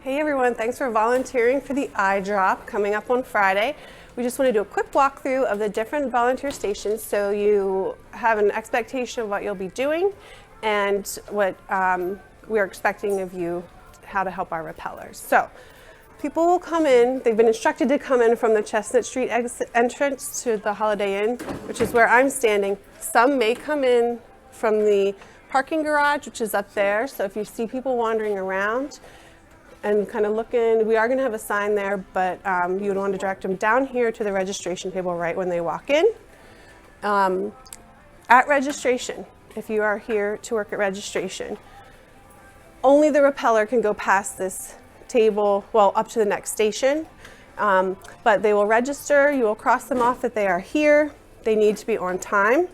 Hey everyone, thanks for volunteering for the eye drop coming up on Friday. We just want to do a quick walkthrough of the different volunteer stations so you have an expectation of what you'll be doing and what we're expecting of you, how to help our rappellers. So people will come in, they've been instructed to come in from the Chestnut Street entrance to the Holiday Inn, which is where I'm standing. Some may come in from the parking garage, which is up there. So if you see people wandering around and kind of looking, we are going to have a sign there, but you would want to direct them down here to the registration table right when they walk in. At registration, if you are here to work at registration, only the rappeller can go past this table, well, up to the next station, but they will register, you will cross them off that they are here. They need to be on time.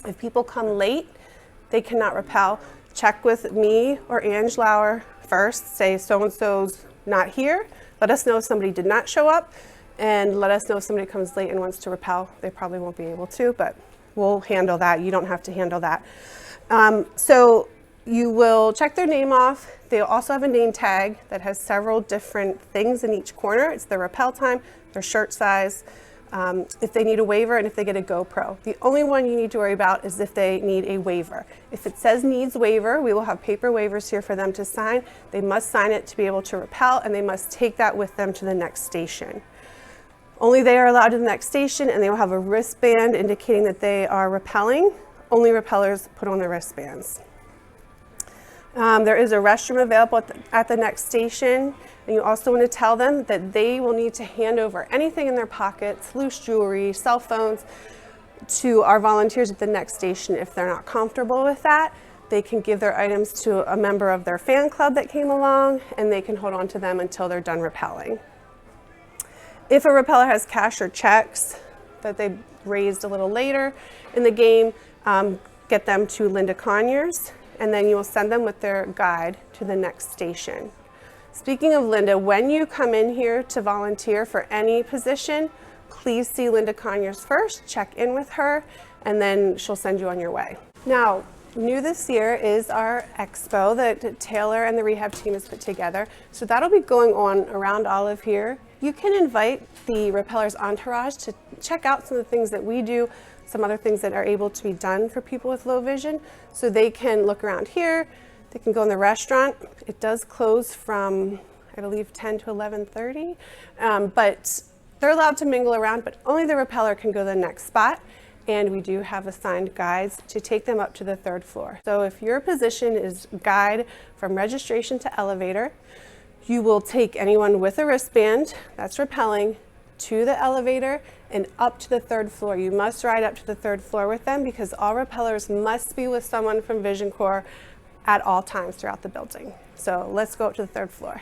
If people come late, they cannot rappel. Check with me or 𝗙𝗛𝗢𝗆 first, say so-and-so's not here. Let us know if somebody did not show up, and let us know if somebody comes late and wants to rappel. They probably won't be able to, but we'll handle that. You don't have to handle that. So you will check their name off. They'll also have a name tag that has several different things in each corner. It's their rappel time, their shirt size, if they need a waiver, and if they get a GoPro. The only one you need to worry about is if they need a waiver. If it says needs waiver, we will have paper waivers here for them to sign. They must sign it to be able to rappel, and they must take that with them to the next station. Only they are allowed to the next station, and they will have a wristband indicating that they are rappelling. Only rappellers put on their wristbands. There is a restroom available at the next station, and you also want to tell them that they will need to hand over anything in their pockets, loose jewelry, cell phones, to our volunteers at the next station. If they're not comfortable with that, they can give their items to a member of their fan club that came along, and they can hold on to them until they're done rappelling. If a rappeller has cash or checks that they raised a little later in the game, get them to 𝗏𝗏𝗀𝗎𝗆, and then you will send them with their guide to the next station. Speaking of Linda, when you come in here to volunteer for any position, please see 𝗏𝗏𝗀𝗎𝗆 first, check in with her, and then she'll send you on your way. Now, new this year is our expo that Taylor and the rehab team has put together. So that'll be going on around Olive here. You can invite the rappellers entourage to check out some of the things that we do, some other things that are able to be done for people with low vision. So they can look around here, they can go in the restaurant. It does close from, I believe, 10 to 11:30, but they're allowed to mingle around, but only the rappeller can go to the next spot. And we do have assigned guides to take them up to the 3rd floor. So if your position is guide from registration to elevator, you will take anyone with a wristband that's rappelling to the elevator and up to the 3rd floor. You must ride up to the 3rd floor with them because all rappellers must be with someone from Vision Corps at all times throughout the building. So let's go up to the 3rd floor.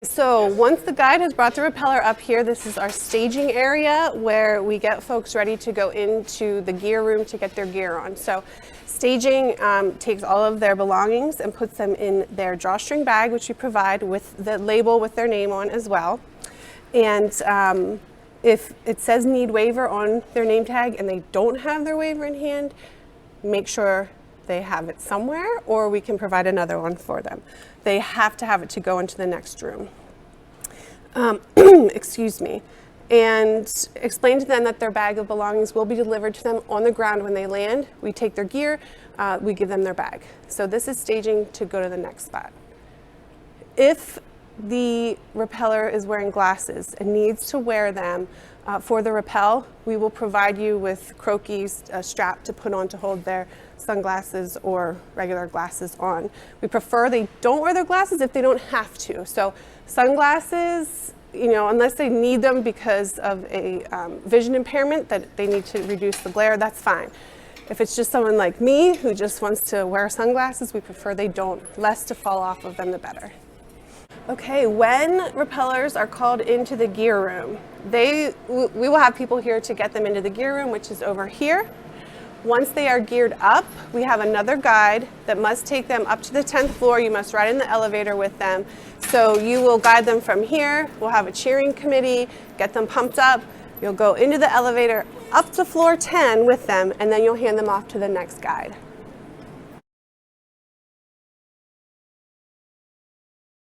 So once the guide has brought the rappeller up here, this is our staging area where we get folks ready to go into the gear room to get their gear on. So staging takes all of their belongings and puts them in their drawstring bag, which we provide with the label with their name on as well. And if it says need waiver on their name tag and they don't have their waiver in hand, make sure they have it somewhere, or we can provide another one for them. They have to have it to go into the next room. Excuse me. And explain to them that their bag of belongings will be delivered to them on the ground when they land. We take their gear, we give them their bag. So this is staging to go to the next spot. If the rappeller is wearing glasses and needs to wear them for the rappel, we will provide you with croquis, a strap to put on to hold their sunglasses or regular glasses on. We prefer they don't wear their glasses if they don't have to. So sunglasses, you know, unless they need them because of a vision impairment that they need to reduce the glare, that's fine. If it's just someone like me who just wants to wear sunglasses, we prefer they don't. Less to fall off of them, the better. Okay, when rappellers are called into the gear room, we will have people here to get them into the gear room, which is over here. Once they are geared up, we have another guide that must take them up to the 10th floor. You must ride in the elevator with them. So you will guide them from here. We'll have a cheering committee, get them pumped up. You'll go into the elevator up to floor 10 with them, and then you'll hand them off to the next guide.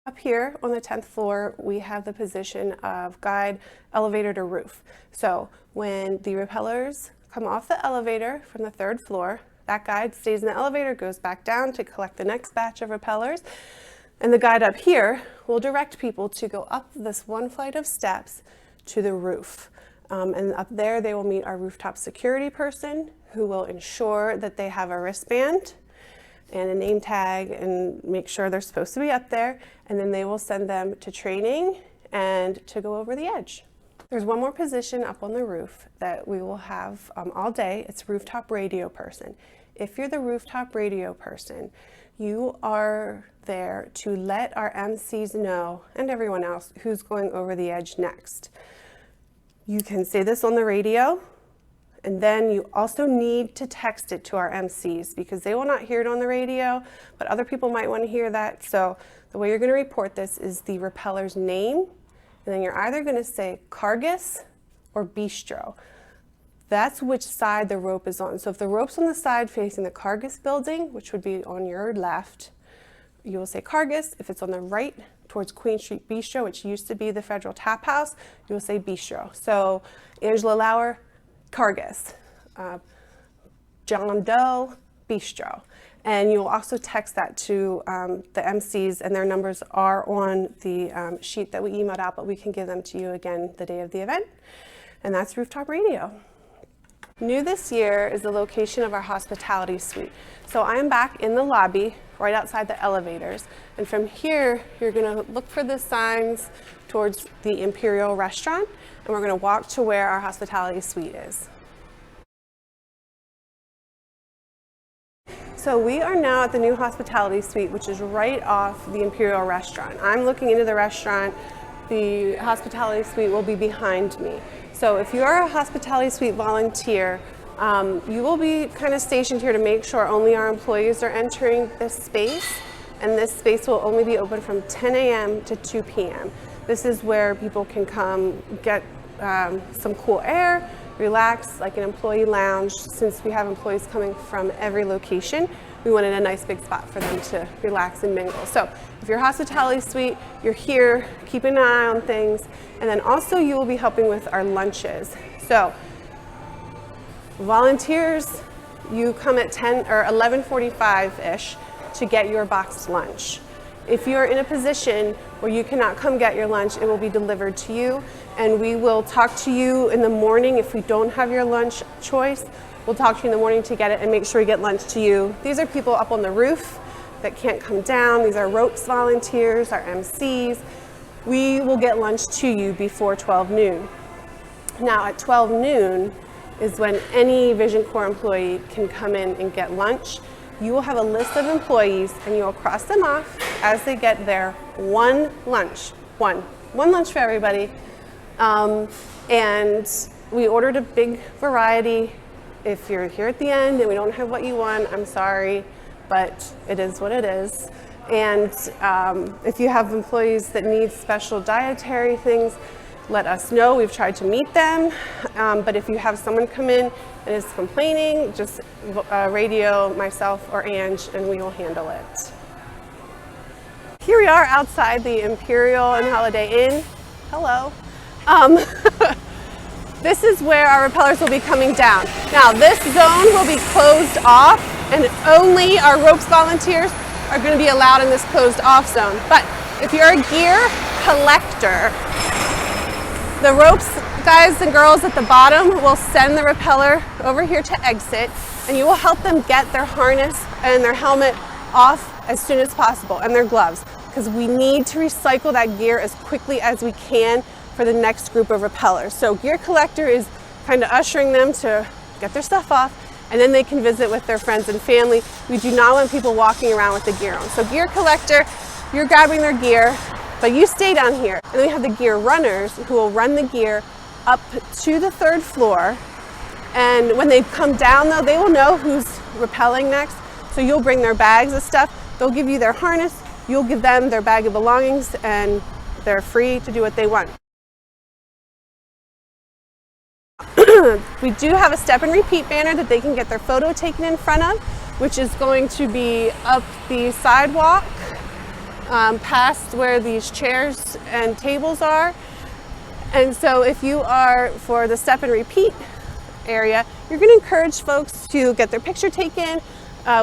Up here on the 10th floor, we have the position of guide elevator to roof. So when the rappellers come off the elevator from the 3rd floor, that guide stays in the elevator, goes back down to collect the next batch of rappellers. And the guide up here will direct people to go up this one flight of steps to the roof. And up there, they will meet our rooftop security person who will ensure that they have a wristband and a name tag and make sure they're supposed to be up there. And then they will send them to training and to go over the edge. There's one more position up on the roof that we will have all day. It's rooftop radio person. If you're the rooftop radio person, you are there to let our MCs know, and everyone else, who's going over the edge next. You can say this on the radio, and then you also need to text it to our MCs because they will not hear it on the radio, but other people might want to hear that. So the way you're going to report this is the rappeller's name, and then you're either going to say 𝗙𝗥𝗢𝗣 or 𝗛𝗏. That's which side the rope is on. So if the rope's on the side facing the 𝗙𝗥𝗢𝗣 building, which would be on your left, you will say 𝗙𝗥𝗢𝗣. If it's on the right towards Queen Street Bistro, which used to be the Federal Tap House, you will say Bistro. So Angela Lauer, 𝗙𝗥𝗢𝗣. John Doe, Bistro. And you will also text that to the MCs, and their numbers are on the sheet that we emailed out, but we can give them to you again the day of the event. And that's Rooftop Radio. New this year is the location of our hospitality suite. So I am back in the lobby, right outside the elevators. And from here, you're gonna look for the signs towards the Imperial restaurant, and we're gonna walk to where our hospitality suite is. So we are now at the new hospitality suite, which is right off the Imperial restaurant. I'm looking into the restaurant. The hospitality suite will be behind me. So if you're a hospitality suite volunteer, you will be kind of stationed here to make sure only our employees are entering this space, and this space will only be open from 10 a.m. to 2 p.m. This is where people can come get some cool air, relax, like an employee lounge. Since we have employees coming from every location, we wanted a nice big spot for them to relax and mingle. So if you're hospitality suite, you're here, keep an eye on things, and then also you will be helping with our lunches. So volunteers, you come at 10 or 11:45-ish to get your boxed lunch. If you're in a position where you cannot come get your lunch, it will be delivered to you, and we will talk to you in the morning. If we don't have your lunch choice, we'll talk to you in the morning to get it and make sure we get lunch to you. These are people up on the roof that can't come down. These are ropes volunteers, our MCs. We will get lunch to you before 12 noon. Now at 12 noon is when any Vision Corps employee can come in and get lunch. You will have a list of employees, and you will cross them off as they get their one lunch. One lunch for everybody. And we ordered a big variety. If you're here at the end and we don't have what you want, I'm sorry, but it is what it is. And if you have employees that need special dietary things, let us know. We've tried to meet them, but if you have someone come in and is complaining, just radio myself or Ange, and we will handle it. Here we are outside the Imperial and Holiday Inn. Hello. This is where our rappellers will be coming down. Now this zone will be closed off, and only our ropes volunteers are going to be allowed in this closed off zone. But if you're a gear collector, the ropes guys and girls at the bottom will send the rappeller over here to exit, and you will help them get their harness and their helmet off as soon as possible, and their gloves, because we need to recycle that gear as quickly as we can for the next group of rappellers. So gear collector is kind of ushering them to get their stuff off, and then they can visit with their friends and family. We do not want people walking around with the gear on. So gear collector, you're grabbing their gear, but you stay down here. And then we have the gear runners who will run the gear up to the 3rd floor. And when they come down though, they will know who's rappelling next. So you'll bring their bags of stuff. They'll give you their harness. You'll give them their bag of belongings, and they're free to do what they want. We do have a step and repeat banner that they can get their photo taken in front of, which is going to be up the sidewalk past where these chairs and tables are. And so if you are for the step and repeat area, you're going to encourage folks to get their picture taken.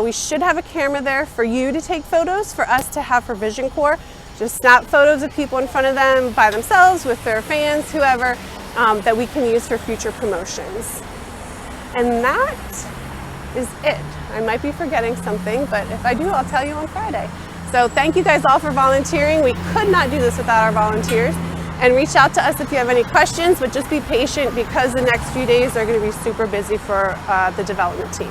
We should have a camera there for you to take photos, for us to have for Vision Corps. Just snap photos of people in front of them by themselves, with their fans, whoever, that we can use for future promotions. And that is it. I might be forgetting something, but if I do, I'll tell you on Friday. So thank you guys all for volunteering. We could not do this without our volunteers. And reach out to us if you have any questions, but just be patient because the next few days are going to be super busy for the development team.